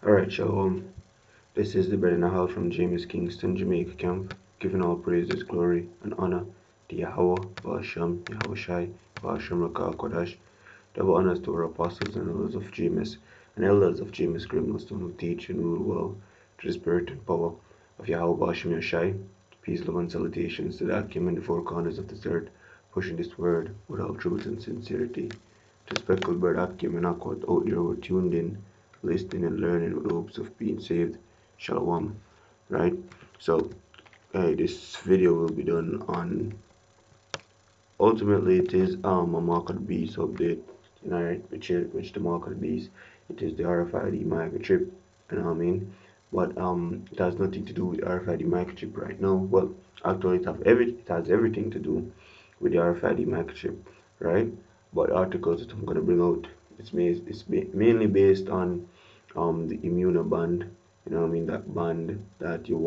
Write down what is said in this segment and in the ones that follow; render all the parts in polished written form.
Alright, Shalom. This is the Bread and Hall from James Kingston, Jamaica camp, giving all praises, glory, and honor to Yahweh, Ba'asham, Yahushai, Ba'asham Rakah Kodash. Double honors to our apostles and elders of James Grimstone who teach and rule well to the spirit and power of Yahweh, Ba'asham Yashai. Peace, love, and salutations to the Akim in the four corners of this earth, pushing this word with all truth and sincerity. To speckled bird Akim and Aquat out there were tuned in, listening and learning with hopes of being saved. Shalom. Right? So this video will be done on, ultimately it is a M.O.T.B update, right, which the M.O.T.B, it is the RFID microchip, you know what I mean? But it has nothing to do with RFID microchip right now. Well, actually it has everything to do with the RFID microchip, right? But articles that I'm gonna bring out, it's mainly based on the Immunaband, you know what I mean, that band that you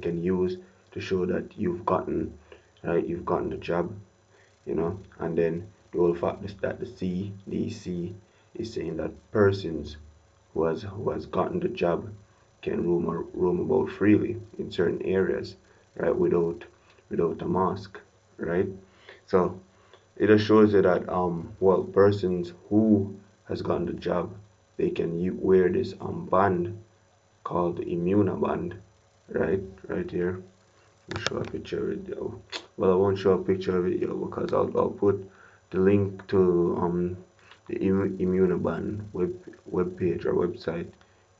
can use to show that you've gotten the jab, and then the whole fact is that the CDC is saying that persons who has gotten the jab can roam about freely in certain areas, right, without a mask, right? So it just shows you that well, persons who has gotten the jab, they can wear this band called the Immunaband, right here. I'll show a picture of it, yo. Well, I won't show a picture of it, yo, because I'll put the link to the Immunaband web page or website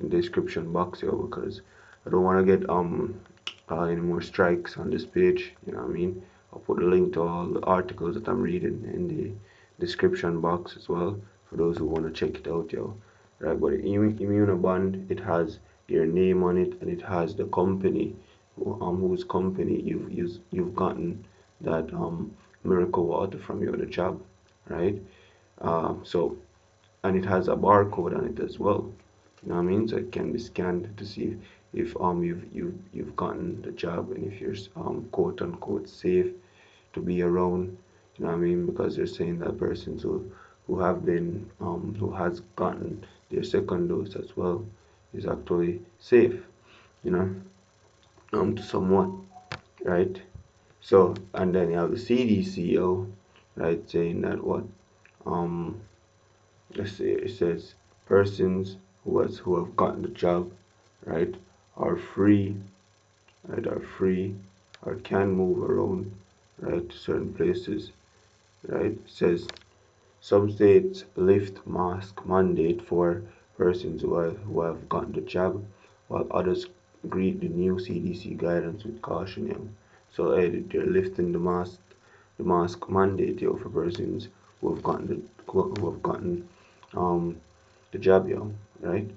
in the description box, yo, because I don't want to get any more strikes on this page, you know what I mean? I'll put a link to all the articles that I'm reading in the description box as well for those who want to check it out, yo. Right, but Immunaband, it has your name on it, and it has the company, whose company you've gotten that miracle water from your other job, right? So, and it has a barcode on it as well. You know what I mean? So it can be scanned to see if you've gotten the job, and if you're quote unquote safe to be around. You know what I mean? Because they're saying that persons who have been who has gotten their second dose as well is actually safe. You know, to somewhat, right? So, and then you have the CDC, right, saying that what um let's say it says persons who have gotten the job, right, are free, or can move around, right, to certain places, right. It says some states lift mask mandate for persons who have gotten the jab, while others greet the new CDC guidance with caution, So they're lifting the mask mandate, for persons who have gotten um the jab, right?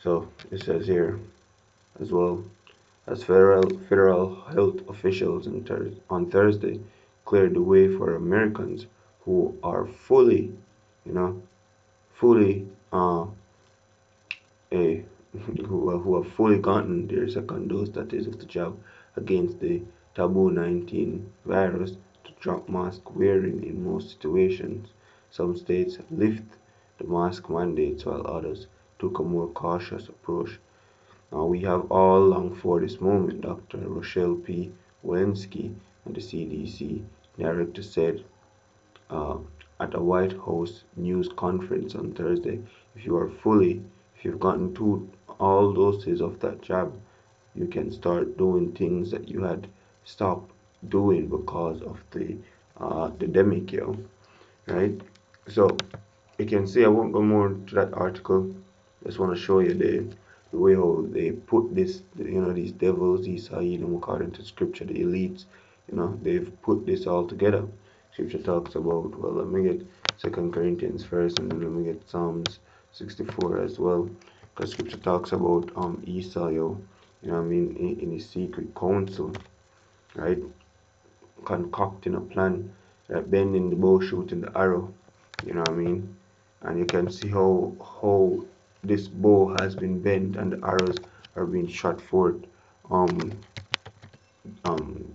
So it says here as well, as federal health officials on Thursday cleared the way for Americans who are you know, fully a who have fully gotten their second dose, that is, of the jab against the taboo 19 virus, to drop mask wearing in most situations. Some states lift the mask mandates while others took a more cautious approach. Now, we have all longed for this moment, Dr. Rochelle P. Walensky, and the CDC director, said uh, at a White House news conference on Thursday. If you've gotten all doses of that jab, you can start doing things that you had stopped doing because of the pandemic, right? So you can see, I won't go more into that article. Just want to show you the way how they put this, these devils, these according to scripture, the elites, they've put this all together. Scripture talks about, well, let me get 2 Corinthians first, and then let me get Psalms 64 as well, because scripture talks about Esau, you know what I mean, in his secret council, right, concocting a plan, bending the bow, shooting the arrow, you know what I mean, and you can see how this bow has been bent and the arrows are being shot forth um um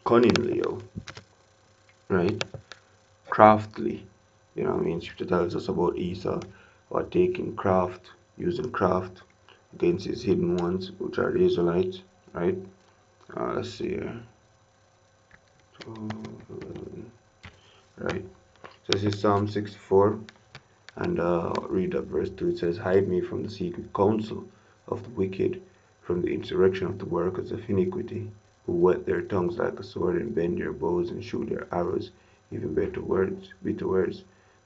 cunningly, right, craftily, you know what I mean. Scripture tells us about Esau, about taking craft, using craft against his hidden ones, which are the Israelites, right? Let's see here. Right. So this is Psalm 64, and read up verse 2. It says, hide me from the secret counsel of the wicked, from the insurrection of the workers of iniquity, who whet their tongues like a sword, and bend their bows, and shoot their arrows, even bitter words,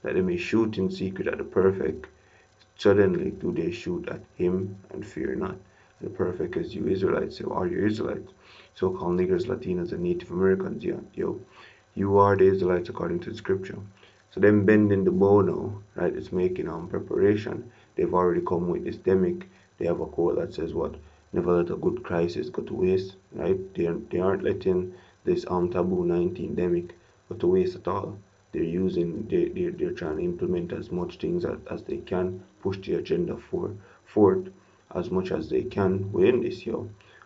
that they may shoot in secret at the perfect. Suddenly do they shoot at him, and fear not. And the perfect is you Israelites, so are you Israelites, so-called niggers, Latinos, and Native Americans, yeah, yo, you are the Israelites according to the scripture. So them bending the bow now, right, it's making preparation. They've already come with this demic. They have a quote that says what? Never let a good crisis go to waste, right? They aren't letting this taboo 19 demic go to waste at all. They're using they're trying to implement as much things as they can, push the agenda forward as much as they can within this year.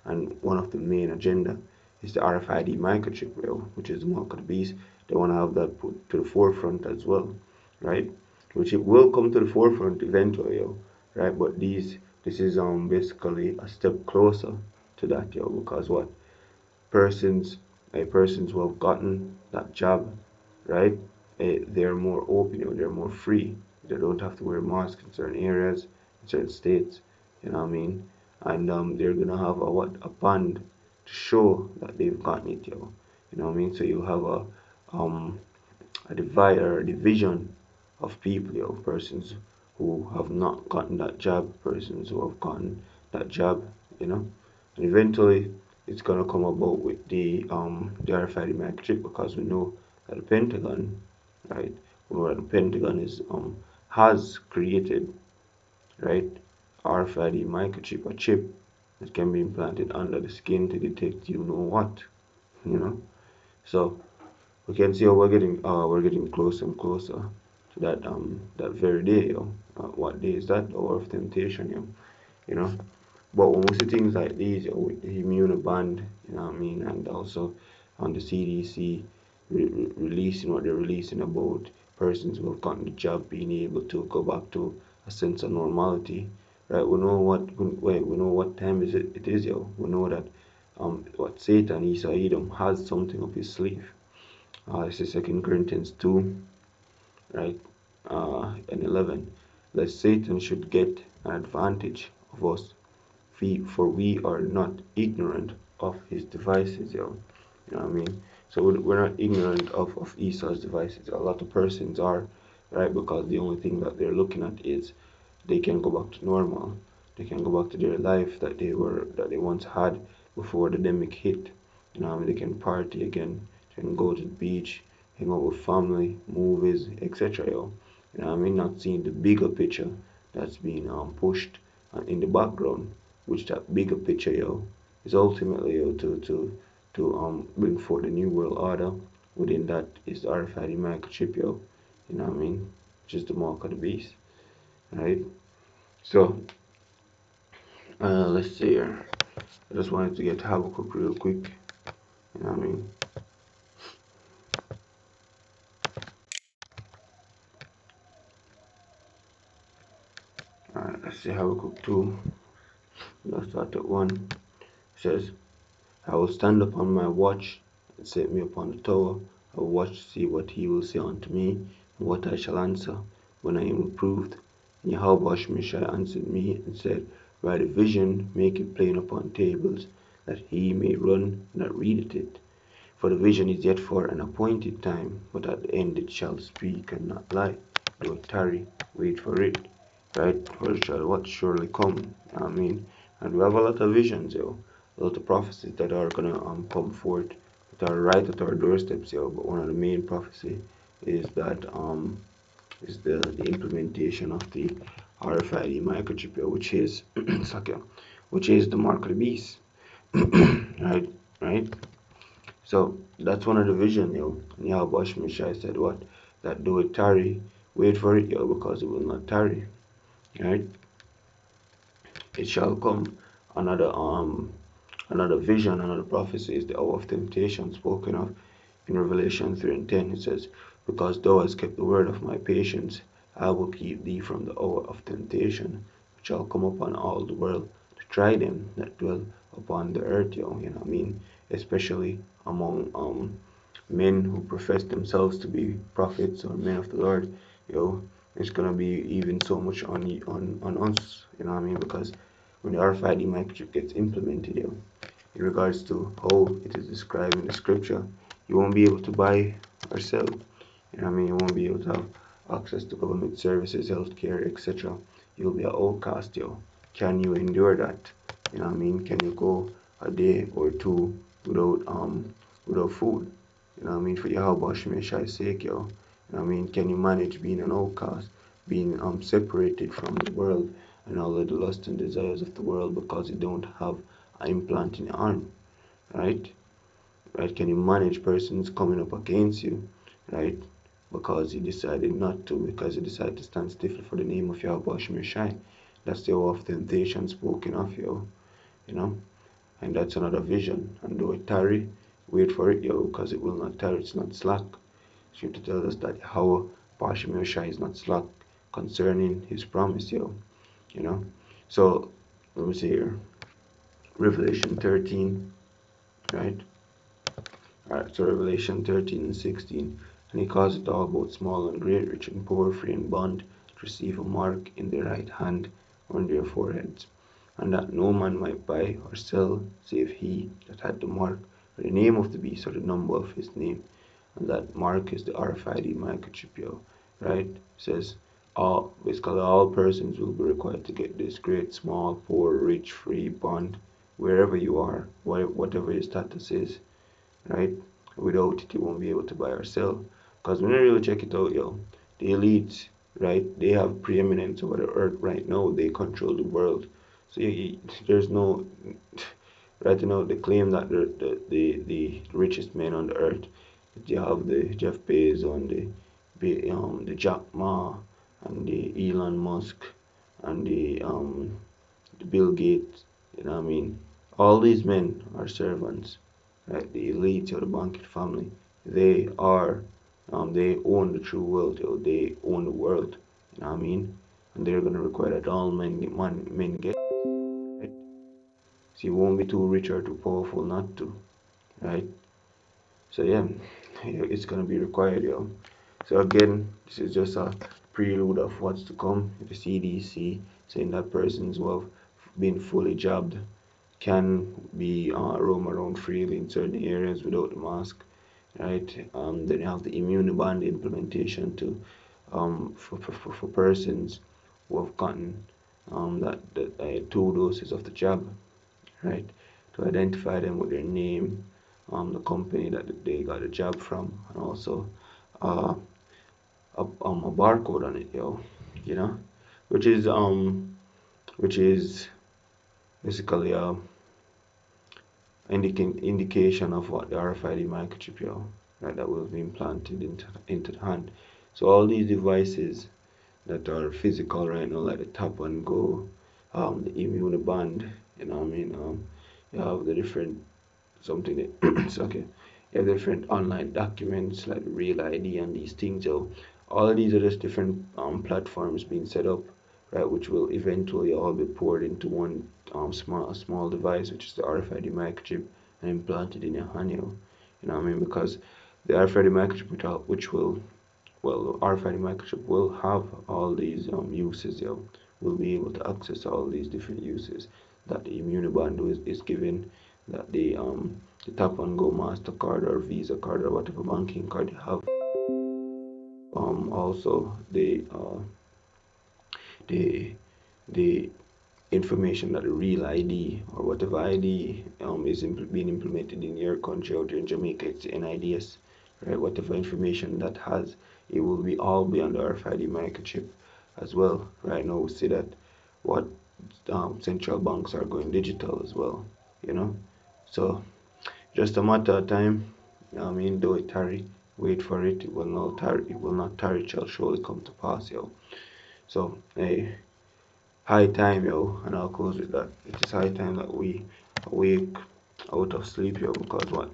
And one of the main agenda is the RFID microchip, which is the mark of the beast. They want to have that put to the forefront as well, right? Which it will come to the forefront eventually, right? But this is basically a step closer to that, because what persons persons who have gotten that job, right? They're more open, they're more free. They don't have to wear masks in certain areas, in certain states, you know what I mean? And they're gonna have a band to show that they've gotten it, you know what I mean? So you have a divide or a division of people, persons who have not gotten that job, persons who have gotten that job, and eventually it's gonna come about with the RFID microchip, because we know that the Pentagon, right? We know that the Pentagon is has created, right, RFID microchip, a chip that can be implanted under the skin to detect you know what, you know. So we can see how we're getting closer and closer to that very day, what day is that? The hour of temptation, you know. But when we see things like these, with the Immunaband, you know what I mean, and also on the CDC releasing what they're releasing about persons who have gotten the job being able to go back to a sense of normality, right? We know what time it is, We know that what Satan, Esau, Edom, has something up his sleeve. This is 2 Corinthians 2, right, and 11. Lest Satan should get an advantage of us, for we are not ignorant of his devices, You know what I mean? So we're not ignorant of Esau's devices. A lot of persons are, right? Because the only thing that they're looking at is they can go back to normal. They can go back to their life that they once had before the demic hit. You know what I mean? They can party again. They can go to the beach, hang out with family, movies, etc. You know what I mean? Not seeing the bigger picture that's being pushed in the background, which that bigger picture, is ultimately, to bring forth the new world order. Within that is the RFID microchip, You know what I mean? Which is the mark of the beast, right? So let's see here. I just wanted to get Habakkuk real quick. You know what I mean? Alright, let's see Habakkuk 2. Let's start at 1. It says, I will stand upon my watch and set me upon the tower. I will watch to see what he will say unto me, and what I shall answer when I am reproved. And Yahweh Shemeshai answered me and said, write a vision, make it plain upon tables, that he may run that readeth it. For the vision is yet for an appointed time, but at the end it shall speak and not lie. Though it tarry, wait for it, right? For it shall what surely come. I mean, and we have a lot of visions, a lot of prophecies that are gonna come forth, that are right at our doorsteps, But one of the main prophecy is that is the implementation of the RFID microchip, which is which is the mark of the beast, right? Right. So that's one of the vision, And Yahweh Shemeshai said what? That though it tarry, wait for it, because it will not tarry. Right? It shall come. Another vision, another prophecy is the hour of temptation spoken of in Revelation 3 and 10. It says, because thou hast kept the word of my patience, I will keep thee from the hour of temptation, shall come upon all the world to try them that dwell upon the earth, you know what I mean? Especially among men who profess themselves to be prophets or men of the Lord, it's gonna be even so much on us, you know what I mean? Because when the RFID microchip gets implemented, in regards to how it is described in the scripture, you won't be able to buy or sell. You know what I mean? You won't be able to have access to government services, healthcare, etc. You'll be an outcast, Can you endure that? You know what I mean? Can you go a day or two without food? You know what I mean? For Yahweh Shemeshai's sake, You know what I mean? Can you manage being an outcast, being separated from the world and all of the lust and desires of the world because you don't have an implant in your arm, right? Right? Can you manage persons coming up against you, right? Because you decided not to, because you decided to stand still for the name of Yahweh Shemeshai. That's the hour of temptation spoken of, you know? And that's another vision. And though it tarry, wait for it, because it will not tarry, it's not slack. Scripture tells us that Yahweh Shemeshai is not slack concerning his promise, you know? So, let me see here. Revelation 13, right? Alright, so Revelation 13 and 16. And he caused it all, both small and great, rich and poor, free and bond, to receive a mark in their right hand or on their foreheads, and that no man might buy or sell save he that had the mark, or the name of the beast, or the number of his name. And that mark is the RFID microchip, right? It says basically all persons will be required to get this: great, small, poor, rich, free, bond, wherever you are, whatever your status is, right? Without it, you won't be able to buy or sell. Because when you really check it out, the elites, right? They have preeminence over the earth right now. They control the world. So there's no, right now, they claim that the richest men on the earth. You have the Jeff Bezos and the Jack Ma and the Elon Musk and the Bill Gates. You know what I mean? All these men are servants, right? The elite or the banquet family. They are, they own the true world. They own the world. You know what I mean? And they're gonna require that all men get. Right? So you won't be too rich or too powerful not to, right? So yeah, it's gonna be required, So again, this is just a prelude of what's to come. The CDC saying that persons who have been fully jabbed can be roam around freely in certain areas without the mask, right? Then you have the Immunaband implementation to for persons who have gotten that 2 doses of the jab, right? To identify them with their name, the company that they got a jab from, and also uh, a barcode on it, you know, which is which is basically a indication of what the RFID microchip, right, that will be implanted into the hand. So all these devices that are physical right now, like the tap and go, the Immunaband, you know what I mean? You have the different something that it's okay. You have different online documents like Real ID and these things. So all of these are just different platforms being set up, right, which will eventually all be poured into one small device, which is the RFID microchip, and implanted in your hand. You know what I mean? Because the RFID microchip, which will well, RFID microchip will have all these uses. Will be able to access all these different uses that the Immunaband is given, that the tap and go Mastercard or Visa card or whatever banking card you have. Also the the information that the real ID or whatever ID is being implemented in your country out here in Jamaica, it's NIDS, right? Whatever information that has, it will be all be on the RFID microchip as well. Right now, we see that what central banks are going digital as well, So just a matter of time. I mean, do it tarry, wait for it. It will not tarry. It will not tarry. It shall surely come to pass, So, hey, high time, and I'll close with that. It is high time that we awake out of sleep, because what?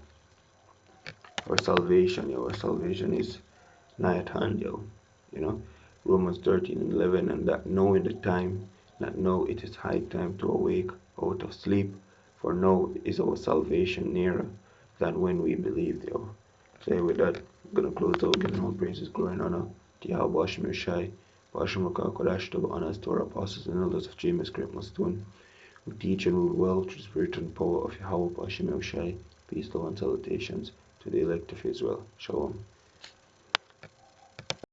Our salvation is nigh at hand, You know, Romans 13 and 11, and that knowing the time that now it is high time to awake out of sleep, for now is our salvation nearer than when we believed. Yo. So with that, I'm gonna close out giving all praises, glory and honor to Yahweh Hashem Yeshai, Hashem Rakah Kodash, to honors to our apostles and elders of James Great Mustun, who teach and rule well through the spirit and power of Yahweh Hashem Yeshai. Peace, love, and salutations to the elect of Israel. Shalom.